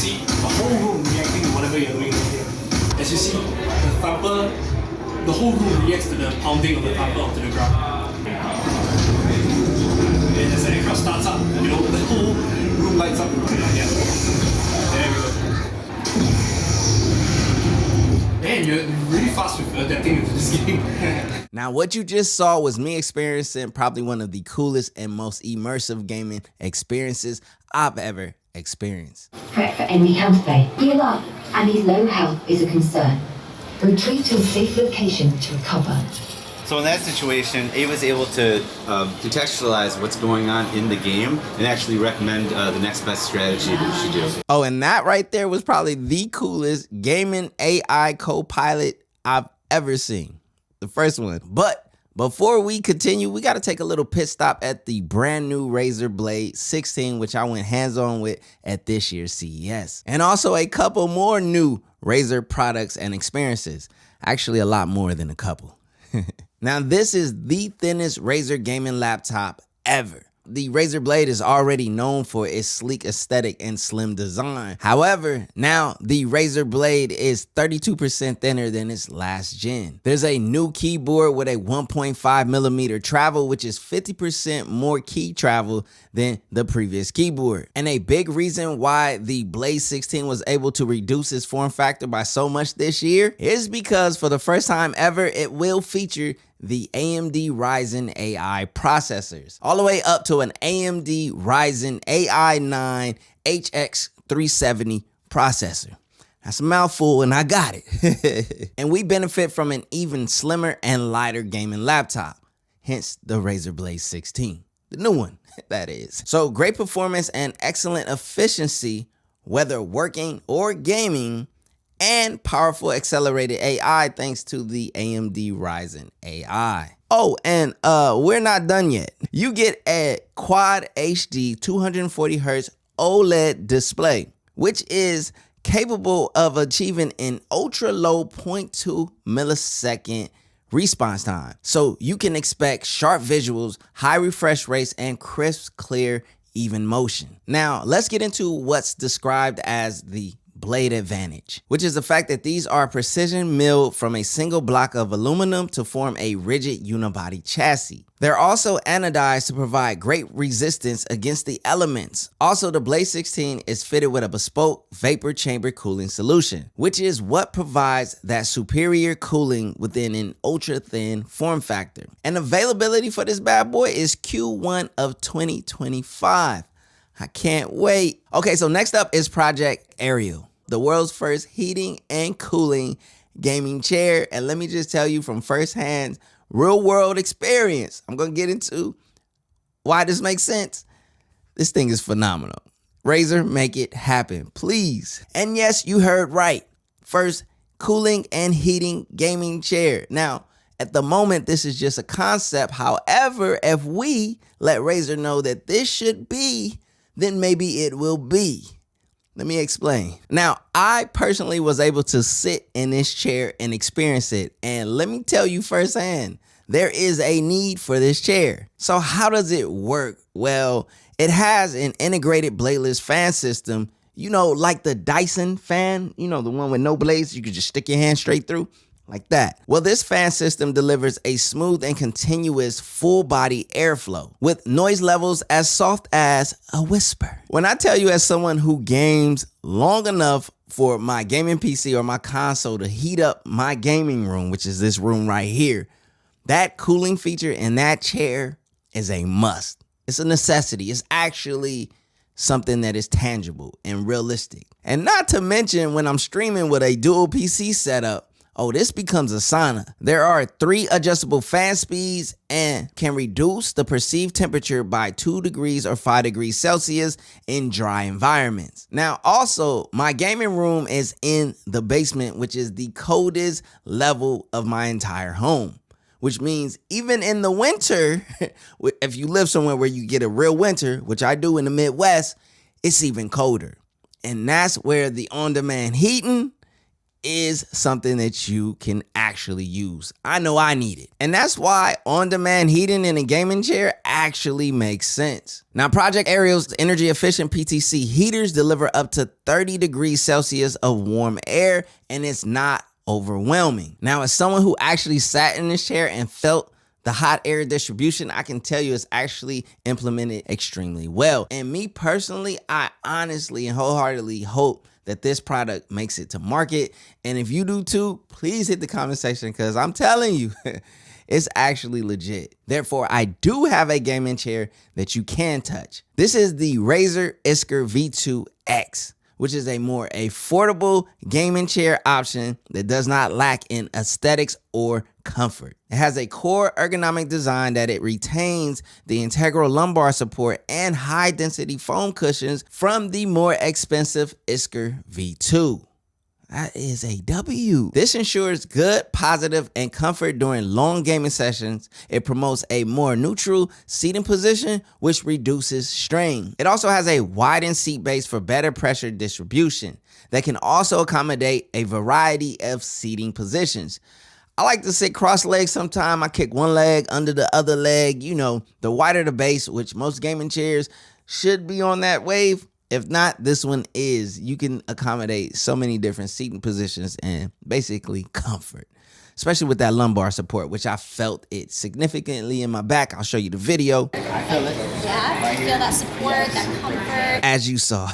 see the whole room reacting to whatever you're doing here. As you see, the thumper, the whole room reacts to the pounding of the thumper onto the ground. And as the aircraft starts up, you know, the whole room lights up. Yeah. There we go. Man, you're really fast with adapting into this game. Now, what you just saw was me experiencing probably one of the coolest and most immersive gaming experiences I've ever experienced. Threat for enemy counterplay. Heal up, and his low health is a concern. Retreat to a safe location to recover. So in that situation, Ava's able to contextualize what's going on in the game and actually recommend the next best strategy that we should do. Oh, and that right there was probably the coolest gaming AI co-pilot I've ever seen. The first one. But before we continue, we got to take a little pit stop at the brand new Razer Blade 16, which I went hands-on with at this year's CES. And also a couple more new Razer products and experiences. Actually, a lot more than a couple. Now, this is the thinnest Razer gaming laptop ever. The Razer Blade is already known for its sleek aesthetic and slim design. However, now the Razer Blade is 32% thinner than its last gen. There's a new keyboard with a 1.5mm travel, which is 50% more key travel than the previous keyboard. And a big reason why the Blade 16 was able to reduce its form factor by so much this year is because for the first time ever, it will feature the AMD Ryzen AI processors, all the way up to an AMD Ryzen AI 9 HX370 processor. That's a mouthful, and I got it. And we benefit from an even slimmer and lighter gaming laptop, hence the Razer Blade 16, the new one, that is. So great performance and excellent efficiency, whether working or gaming, and powerful accelerated AI thanks to the AMD Ryzen AI. Oh, and we're not done yet. You get a Quad HD 240Hz OLED display, which is capable of achieving an ultra low 0.2 millisecond response time. So you can expect sharp visuals, high refresh rates, and crisp, clear, even motion. Now, let's get into what's described as the Blade advantage, which is the fact that these are precision milled from a single block of aluminum to form a rigid unibody chassis. They're also anodized to provide great resistance against the elements. Also, the Blade 16 is fitted with a bespoke vapor chamber cooling solution, which is what provides that superior cooling within an ultra thin form factor. And availability for this bad boy is Q1 of 2025. I can't wait. Okay, so next up is Project Arielle, the world's first heating and cooling gaming chair. And let me just tell you from firsthand, real world experience, I'm gonna get into why this makes sense. This thing is phenomenal. Razer, make it happen, please. And yes, you heard right. First cooling and heating gaming chair. Now, at the moment, this is just a concept. However, if we let Razer know that this should be, then maybe it will be. Let me explain. Now, I personally was able to sit in this chair and experience it. And let me tell you firsthand, there is a need for this chair. So how does it work? Well, it has an integrated bladeless fan system, you know, like the Dyson fan, you know, the one with no blades, you could just stick your hand straight through. Like that. Well, this fan system delivers a smooth and continuous full body airflow with noise levels as soft as a whisper. When I tell you, as someone who games long enough for my gaming PC or my console to heat up my gaming room, which is this room right here, that cooling feature in that chair is a must. It's a necessity. It's actually something that is tangible and realistic. And not to mention when I'm streaming with a dual PC setup, oh, this becomes a sauna. There are 3 adjustable fan speeds and can reduce the perceived temperature by 2 degrees or 5 degrees Celsius in dry environments. Now, also, my gaming room is in the basement, which is the coldest level of my entire home, which means even in the winter, if you live somewhere where you get a real winter, which I do in the Midwest, it's even colder. And that's where the on-demand heating is something that you can actually use. I know I need it. And that's why on-demand heating in a gaming chair actually makes sense. Now, Project Arielle's energy efficient PTC heaters deliver up to 30 degrees Celsius of warm air, and it's not overwhelming. Now, as someone who actually sat in this chair and felt the hot air distribution, I can tell you it's actually implemented extremely well. And me personally, I honestly and wholeheartedly hope that this product makes it to market. And if you do too, please hit the comment section, because I'm telling you, it's actually legit. Therefore, I do have a gaming chair that you can touch. This is the Razer ISKUR V2 X, which is a more affordable gaming chair option that does not lack in aesthetics or comfort. It has a core ergonomic design that it retains the integral lumbar support and high density foam cushions from the more expensive ISKUR V2. That is a W. This ensures good, positive, and comfort during long gaming sessions. It promotes a more neutral seating position, which reduces strain. It also has a widened seat base for better pressure distribution that can also accommodate a variety of seating positions. I like to sit cross-legged sometime. I kick one leg under the other leg. You know, the wider the base, which most gaming chairs should be on that wave. If not, this one is. You can accommodate so many different seating positions and basically comfort, especially with that lumbar support, which I felt it significantly in my back. I'll show you the video. I feel it. Yeah, I feel that support, that comfort. As you saw,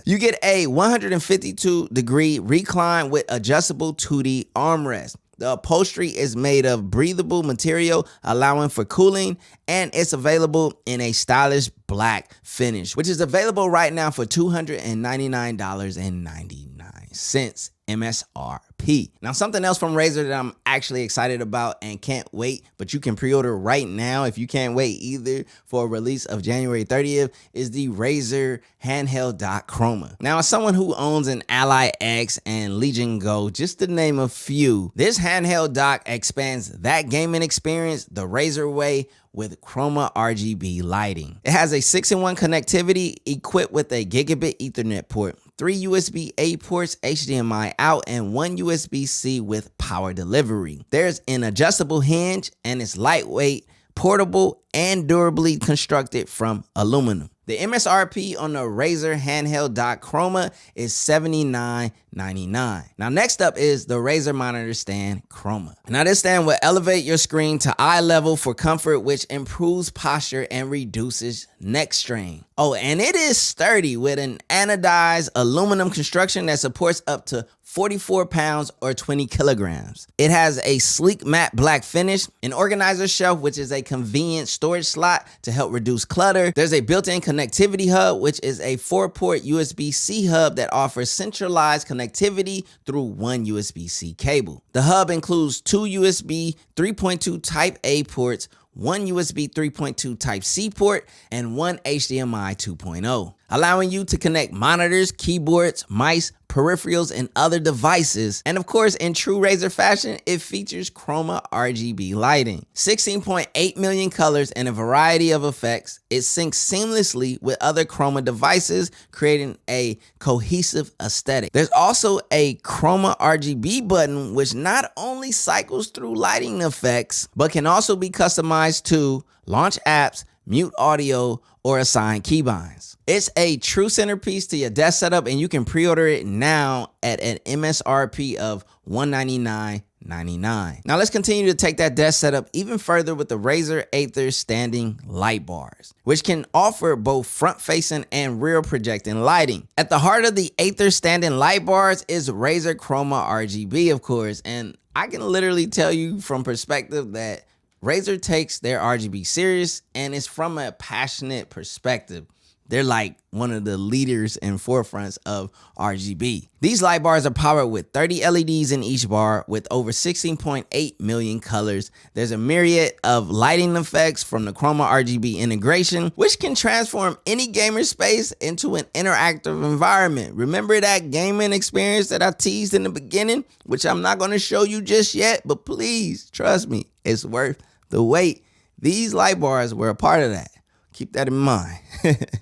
you get a 152-degree recline with adjustable 2D armrest. The upholstery is made of breathable material, allowing for cooling, and it's available in a stylish black finish, which is available right now for $299.99 MSRP. Now, something else from Razer that I'm actually excited about and can't wait, but you can pre-order right now if you can't wait either, for a release of January 30th, is the Razer Handheld Dock Chroma. Now, as someone who owns an Ally X and Legion Go, just to name a few, this handheld dock expands that gaming experience the Razer way with Chroma RGB lighting. It has a 6-in-1 connectivity equipped with a gigabit Ethernet port, 3 USB-A ports, HDMI out, and 1 USB-C with power delivery. There's an adjustable hinge, and it's lightweight, portable, and durably constructed from aluminum. The MSRP on the Razer Handheld Dock Chroma is $79.99. Now, next up is the Razer Monitor Stand Chroma. Now, this stand will elevate your screen to eye level for comfort, which improves posture and reduces neck strain. Oh, and it is sturdy with an anodized aluminum construction that supports up to 44 pounds or 20 kilograms. It has a sleek matte black finish, an organizer shelf, which is a convenient storage slot to help reduce clutter. There's a built-in connectivity hub, which is a 4-port USB-C hub that offers centralized connectivity through one USB-C cable. The hub includes 2 USB 3.2 Type A ports, 1 USB 3.2 Type-C port, and 1 HDMI 2.0, allowing you to connect monitors, keyboards, mice, peripherals, and other devices. And of course, in true Razer fashion, it features Chroma RGB lighting, 16.8 million colors, and a variety of effects. It syncs seamlessly with other Chroma devices, creating a cohesive aesthetic. There's also a Chroma RGB button, which not only cycles through lighting effects, but can also be customized to launch apps, mute audio, or assign keybinds. It's a true centerpiece to your desk setup, and you can pre-order it now at an MSRP of $199.99. Now let's continue to take that desk setup even further with the Razer AETHER standing light bars, which can offer both front-facing and rear projecting lighting. At the heart of the AETHER standing light bars is Razer Chroma RGB, of course, and I can literally tell you from perspective that Razer takes their RGB serious, and it's from a passionate perspective. They're like one of the leaders and forefronts of RGB. These light bars are powered with 30 LEDs in each bar with over 16.8 million colors. There's a myriad of lighting effects from the Chroma RGB integration, which can transform any gamer space into an interactive environment. Remember that gaming experience that I teased in the beginning, which I'm not going to show you just yet, but please trust me, it's worth the wait. These light bars were a part of that. Keep that in mind.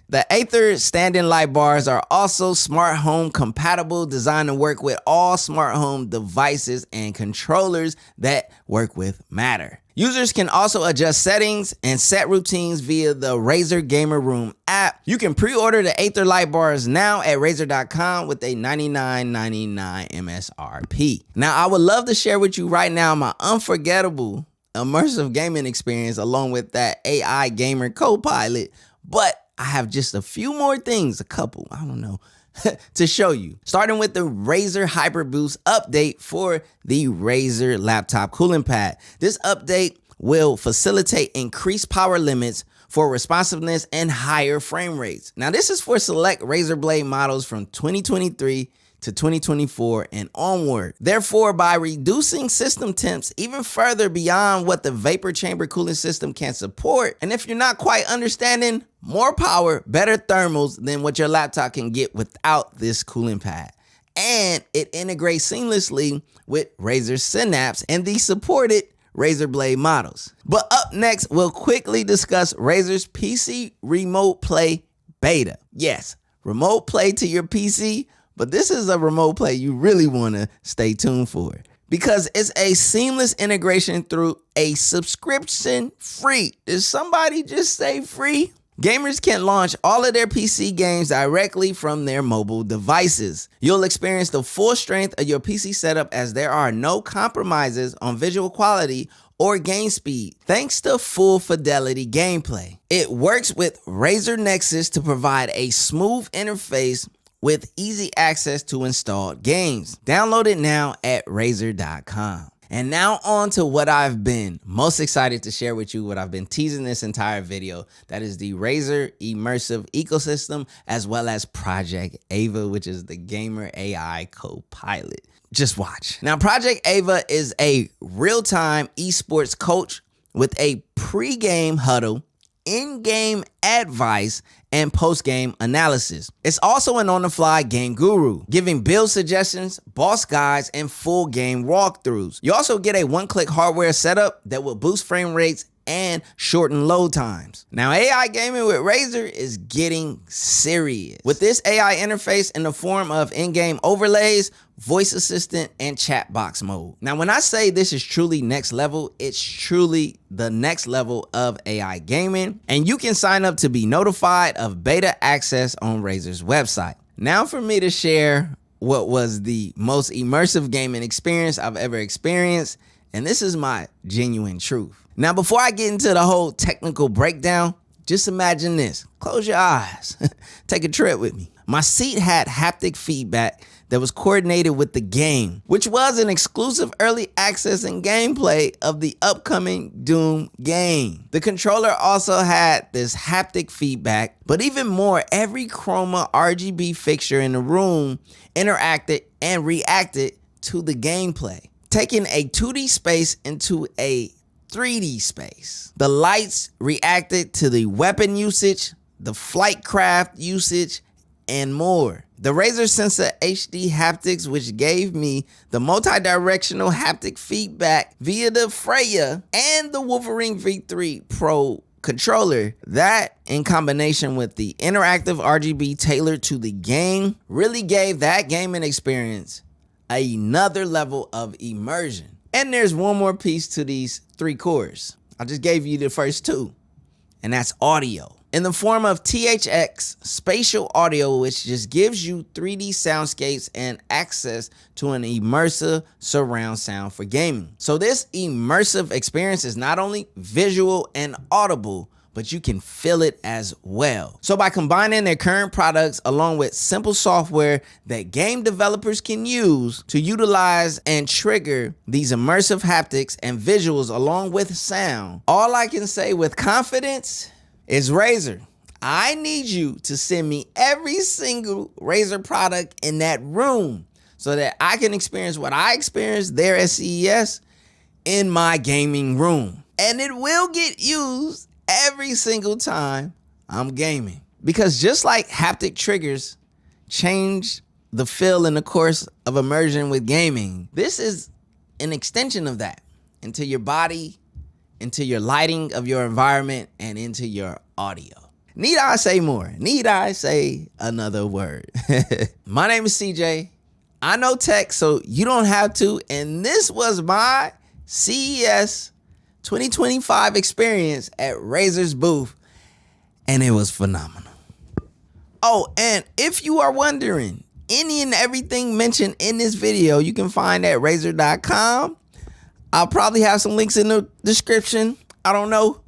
The AETHER standing light bars are also smart home compatible, designed to work with all smart home devices and controllers that work with Matter. Users can also adjust settings and set routines via the Razer Gamer Room app. You can pre-order the AETHER light bars now at Razer.com with a $99.99 MSRP. Now, I would love to share with you right now my unforgettable immersive gaming experience along with that AI gamer co-pilot, but I have just a few more things, a couple, I don't know, to show you. Starting with the Razer Hyperboost update for the Razer laptop cooling pad. This update will facilitate increased power limits for responsiveness and higher frame rates. Now, this is for select Razer Blade models from 2023 to 2024 and onward. Therefore, by reducing system temps even further beyond what the vapor chamber cooling system can support, and if you're not quite understanding, more power, better thermals than what your laptop can get without this cooling pad. And it integrates seamlessly with Razer Synapse and the supported Razer Blade models. But up next, we'll quickly discuss Razer's PC Remote Play Beta. Yes, remote play to your PC, but this is a remote play you really want to stay tuned for because it's a seamless integration through a subscription free. Did somebody just say free? Gamers can launch all of their PC games directly from their mobile devices. You'll experience the full strength of your PC setup as there are no compromises on visual quality or game speed, thanks to full fidelity gameplay. It works with Razer Nexus to provide a smooth interface with easy access to installed games. Download it now at Razer.com. And now on to what I've been most excited to share with you, what I've been teasing this entire video. That is the Razer Immersive ecosystem, as well as Project Ava, which is the gamer AI co-pilot. Just watch. Now, Project Ava is a real-time esports coach with a pre-game huddle, in-game advice, and post-game analysis. It's also an on-the-fly game guru, giving build suggestions, boss guides, and full game walkthroughs. You also get a one-click hardware setup that will boost frame rates and shorten load times. Now, AI gaming with Razer is getting serious. With this AI interface in the form of in-game overlays, voice assistant, and chat box mode. Now, when I say this is truly next level, it's truly the next level of AI gaming, and you can sign up to be notified of beta access on Razer's website. Now for me to share what was the most immersive gaming experience I've ever experienced, and this is my genuine truth. Now, before I get into the whole technical breakdown, just imagine this. Close your eyes. Take a trip with me. My seat had haptic feedback that was coordinated with the game, which was an exclusive early access and gameplay of the upcoming Doom game. The controller also had this haptic feedback, but even more, every Chroma RGB fixture in the room interacted and reacted to the gameplay, taking a 2D space into a 3D space. The lights reacted to the weapon usage, the flight craft usage, and more. The Razer Sensor HD haptics, which gave me the multi-directional haptic feedback via the Freya and the Wolverine V3 Pro controller, that in combination with the interactive RGB tailored to the game really gave that gaming experience another level of immersion. And there's one more piece to these three cores. I just gave you the first two, and that's audio. In the form of THX spatial audio, which just gives you 3D soundscapes and access to an immersive surround sound for gaming. So this immersive experience is not only visual and audible, but you can feel it as well. So by combining their current products along with simple software that game developers can use to utilize and trigger these immersive haptics and visuals along with sound, all I can say with confidence is Razer, I need you to send me every single Razer product in that room so that I can experience what I experienced there at CES in my gaming room. And it will get used every single time I'm gaming. Because just like haptic triggers change the feel in the course of immersion with gaming, this is an extension of that into your body, into your lighting of your environment, and into your audio. Need I say more? Need I say another word? My name is CJ. I know tech, so you don't have to. And this was my CES 2025 experience at Razer's booth, and it was phenomenal. Oh, and if you are wondering, any and everything mentioned in this video, you can find at Razer.com. I'll probably have some links in the description. I don't know,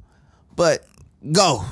but go.